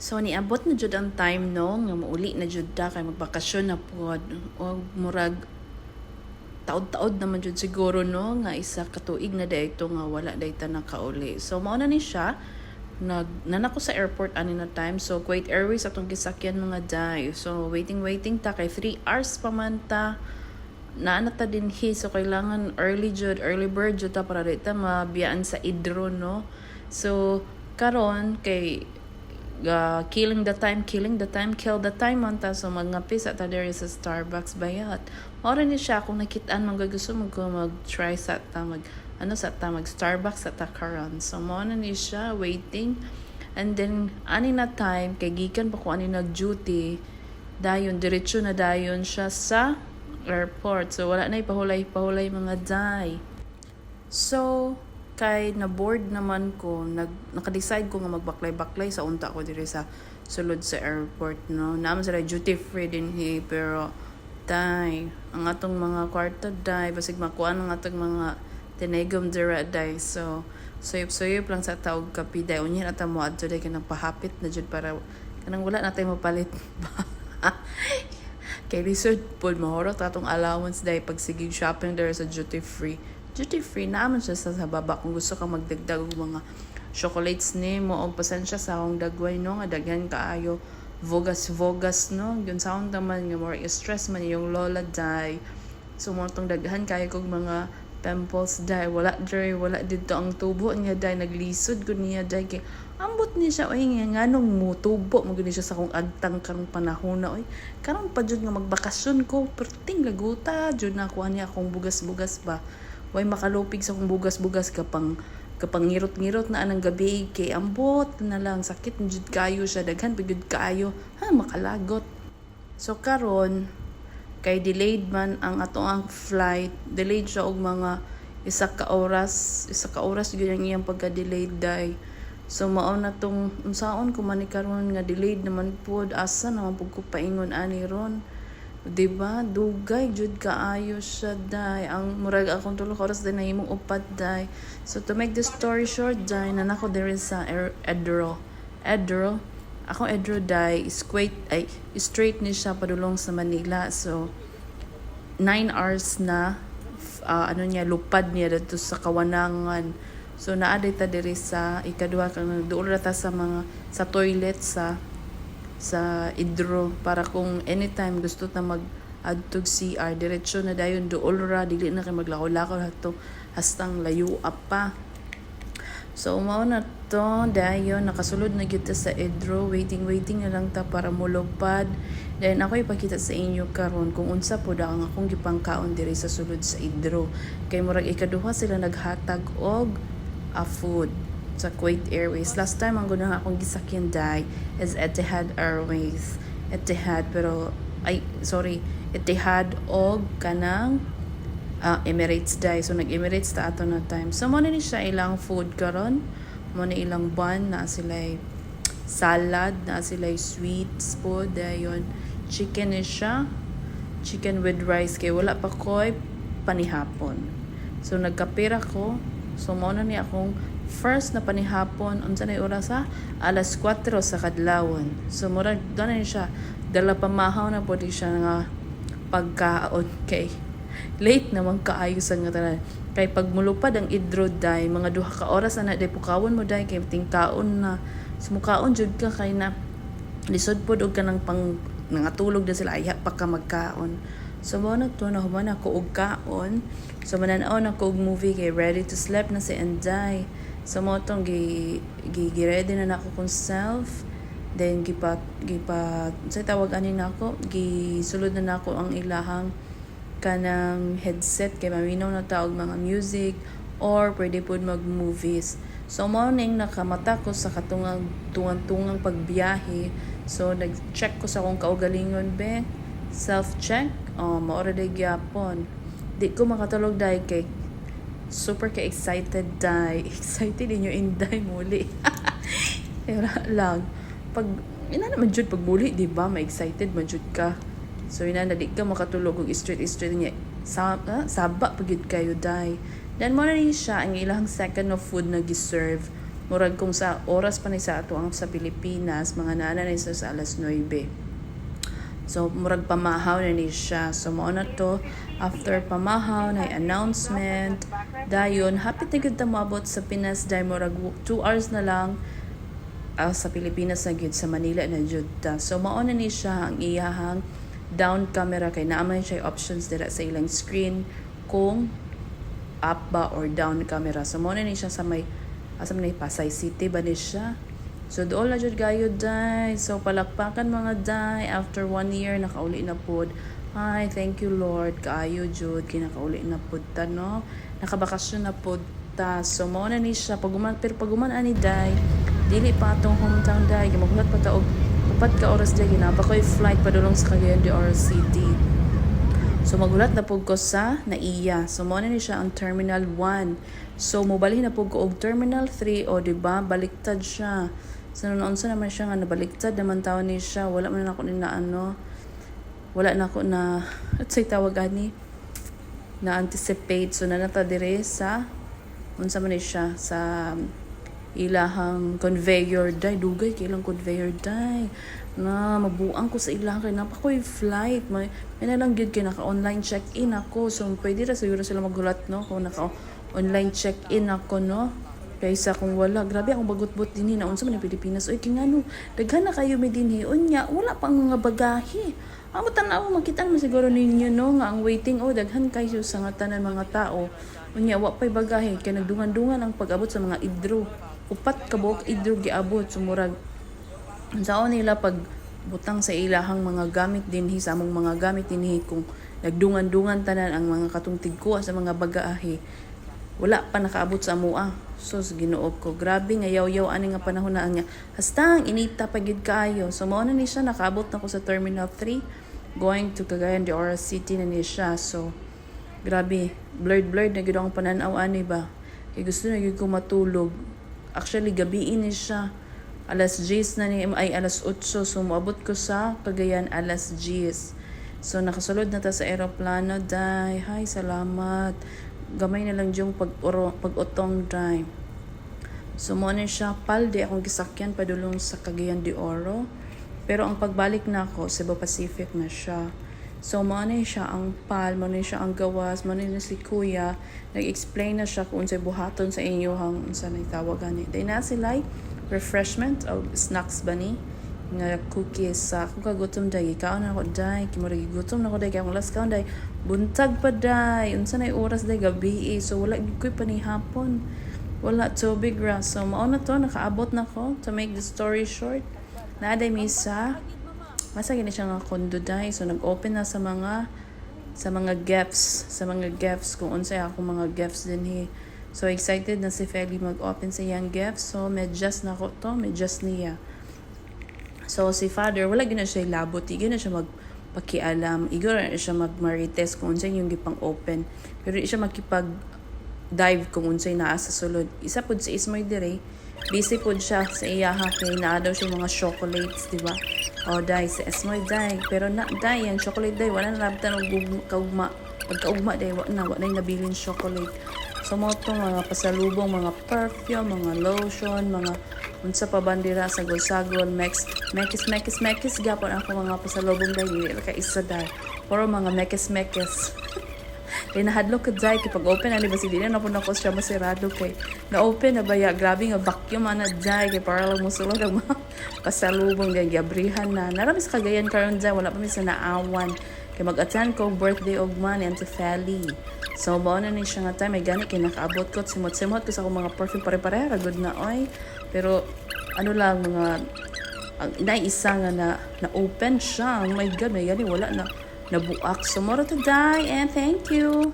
So niabot na jud ang time no nga mauli na jud ta kay magbakasyon na pod og murag taod-taod naman jud siguro no nga isa ka tuig na dayto nga wala dayta nakauli. So mao na ni siya nanako sa airport ani na time. So Kuwait Airways atong gisakyan mga day. So waiting ta kay 3 hours pa man ta naanata din so kailangan early bird jud ta para dita mabiyaan sa Idro no. So karon kay kill the time man ta. So magngapis at there is a Starbucks bayat. Ora ni siya kung nakitaan man gusto mag-try sa ta mag Starbucks sa ta karon. So mo na ni siya waiting, and then ani na time kay gikan pa ko ani nag-duty dayon diretso na dayon siya sa airport. So wala na ipahulay mga day. So kay na board naman ko naka-decide ko nga magbaklay-baklay sa unta ko dire sa sulod sa airport no. Naman sila duty free din pero ang atong mga kwarto basig makuha ang atong mga tinegom dira so suyop lang sa taog kapi unya na ta mo adto day kanang pahapit na jud para kanang wala natay mapalit kay lisod pod mahorot atong allowance pag sige shopping there sa duty free naman siya sa baba kung gusto ka magdagdag og mga chocolates ni mo og pasensya sa akong dagway no nga daghan kaayo vogas no yun sound naman nga more stress man yung lola so mo tong daghan kayo kog mga pimples wala dito ang tubo niya naglisod ko niya kay ambot ni siya oy nga nganong mo tubo mo gani siya sa akong agtang karong panahon na oy karon pa jud nga magbakasyon ko perting laguta jud na kuha niya akong bugas-bugas ba way makalupig sa akong bugas-bugas kapang ngirot-ngirot na anang gabi kay ambot na lang sakit jud kayo siya daghan pagud kayo makalagot. So karon kay delayed man ang atong flight, delayed siya og mga isa ka oras gyud ang iyang pagka-delayed so mao na tong unsaon ko man ni karon nga delayed naman pod asa naman pud ko paingon ani ron. Diba? Dugay jud kaayo siya ang murag akong 3 oras na himong upat So to make the story short nanako there is sa Edro akong Edro straight ni siya padulong sa Manila. So 9 hours na lupad niya dito sa Kawanangan. So naa ta diri sa ikaduha kang duol ra ta sa mga sa toilet sa Idro para kung anytime gusto ta mag-adtog CR diretso na dayon duol ra dili na kay maglakaw-lakaw hato hastang layo pa. So mao na to dayon nakasulod na gyud ta sa Idro waiting na lang ta para mulupad. Then ako ipakita sa inyo karon kung unsa pod ang akong gipangkaon diri sa sulod sa Idro kay murag ikaduha sila naghatag og food sa Kuwait Airways. Last time ang gunang akong gisakyan is Etihad Airways. Etihad og kanang Emirates So nag-Emirates ta ato na time. So mo ni siya ilang food karon. Mo ni ilang bun na sila salad na sila sweets po dayon chicken ni siya. Chicken with rice kay wala pa koy panihapon. So nagkapira ko. So mo na ni akong first na panihapon unsa na oras alas 4 sa kadlawon. So murag doon na siya dala pamahaw na po siya nga pagkaon kay late naman kaayo sa nga tanan kay pagmulupad ang Idro mga 2 ka oras na pukawon mo kay tingkaon na sumukaon jud ka kay na lisod pod og kanang pang nangatulog na sila ayha pa ka magkaon. So mo na to na human ako og kaon. So mananaw na ko og movie kay ready to sleep na si Anday. So mo tong gi-ready na nako kung self. Then sa tawag ani nako gisulod na nako ang ilahang kanang headset kay maminaw na taog mga music or pwede pod mag-movies. So morning nakamata ko sa katungang tungang pagbiyahe. So nag-check ko sa akong kaugalingon self-check. Maora day gyapon. Di ko makatulog kay super excited excited inyo inday muli. Era lang pag ina naman jud pag muli di ba ma-excited man jud ka. So ina na di ka makatulog og straight niya saba pagid kayo Then mo na ni siya ang ilang second of food na giserve murag kung sa oras pa ni sa ato ang sa Pilipinas, mga nana na sa alas 9. So, murag pamahaw na ni siya. So, mao na to, after pamahaw, na announcement. Dayon, happy tigid ta moabot sa Pinas. Dahil murag 2 hours na lang sa Pilipinas na gyud, sa Manila na gyud ta. So, mao na ni siya ang iyahang down camera. Kay naamay siya options dira sa ilang screen kung up ba or down camera. So, mao na ni siya sa may asa man Pasay City ba ni siya. So doon na jud gayo day. So palakpakan mga day, after 1 year nakauli na pod. Hi, thank you Lord. Kaayo jud kinakauli na pod ta no. Nakabakasyon na pod ta. So mao na ni siya paguman ani day. Dili pa atong hometown day. Maghulat pa ta og 4 ka oras day ginaba koy flight padulong sa Cagayan de Oro City. So magulat na pug ko sa naiya. So mo na ni siya ang Terminal 1. So mobalhin na pug ko og Terminal 3 o di ba baliktad siya. So noon naman siya nga nabaliktad naman taon ni siya. Wala man ako ni na ano. Wala na ako na at say tawag ani na anticipate. So nanata dire sa unsa man ni siya sa ilahang conveyor day, dugay kay ilang conveyor day na mabuang ko sa ilang kay napakoy flight may na lang gyud kay naka online check-in ako. So pwede ra siguro sila maghulat no kung naka online check-in ako no kaysa kung wala. Grabe akong bagot-bot dinhi na unsa man ni Pilipinas. Oy kingano daghan na kayo mi dinhi unya wala pang mga bagahe. Amo tan-aw makita mo siguro ninyo no nga ang waiting daghan kayo sa nga tanan mga tao. Unya wa pay bagahe kay nagdungan-dungan ang pag-abot sa mga idro. Upat ka buok idro giabot sumurag unsaon nila pag butang sa ilahang mga gamit dinhi sa among mga gamit dinhi kung nagdungan-dungan tanan ang mga katungtig ko sa mga bagahe. Wala pa nakaabot sa amoa. So ginuob ko. Grabe nga yaw-yaw ani nga panahon na niya. Hastang inita pa gid kaayo. So mao na ni siya nakaabot na ko sa Terminal 3 going to Cagayan de Oro City na ni siya. So grabe, blurred na gid ang pananaw ani ba. Kay gusto na gid ko matulog. Actually gabi ni siya. Alas 10 na ni ay alas 8. So moabot ko sa Cagayan alas 10. So nakasulod na ta sa eroplano day. Hi, salamat. Gamay na lang yung pag-utong day. So mo na siya palde akong gisakyan padulong sa Cagayan de Oro. Pero ang pagbalik na ako Cebu Pacific na siya. So mo na siya ang mo na siya ang gawas, mo na si Kuya nag-explain na siya kung unsay buhaton sa inyo hang unsa nay tawag ani. Day na sila refreshment o snacks ba ni nga cookies sa ako kagutom day ikaw na ako day kimurag gutom na ako day kay ang last kaon day buntag pa day unsa nay oras day gabi so wala gid koy panihapon wala tubig ra so mao na to nakaabot na ko to make the story short na day misa masa gini siya nga kondo day so nag-open na sa mga gifts kung unsay ako mga gifts din so excited na si Feli mag-open sa yang gifts so medyas na ko to medyas niya. So, si Father, wala gina siya labot. Hindi na siya magpakialam. Igor na siya magmarites kung unsay yung gipang open. Pero di siya makipag-dive kung unsay naa sa sulod. Isa po sa Ismoy dire, busy po siya sa iyaha kay naa daw siya mga chocolates, di ba? Dai, sa Ismoy, dai. Pero dai, yan, chocolate dai. Wala na labtan ng kaugma. Pagkaugma, dai, wala na nabilin chocolate. So, mga itong mga pasalubong, mga perfume, mga lotion, mga unsa pa bandira sa sagol mekis gapon ako mga pasalubong dahil ka isa dahil puro mga mekis kay nahadlok ka dahil kapag open ali ba si dili na po na ko siya masirado kay na open na baya grabe nga vacuum ana dahil kay para lang musulod ang mga pasalubong dahil gabrihan na narami sa Cagayan karon dahil wala pa mi sa naawan kay mag-attend ko birthday og man and Feli. So bao na ni siya nga time may gani kay nakaabot ko simot ko sa akong mga perfume pare-pareha good na oy. Pero ano lang mga ang isa nga na open siya. Oh my god, may gani wala na nabuak. So more to die and thank you.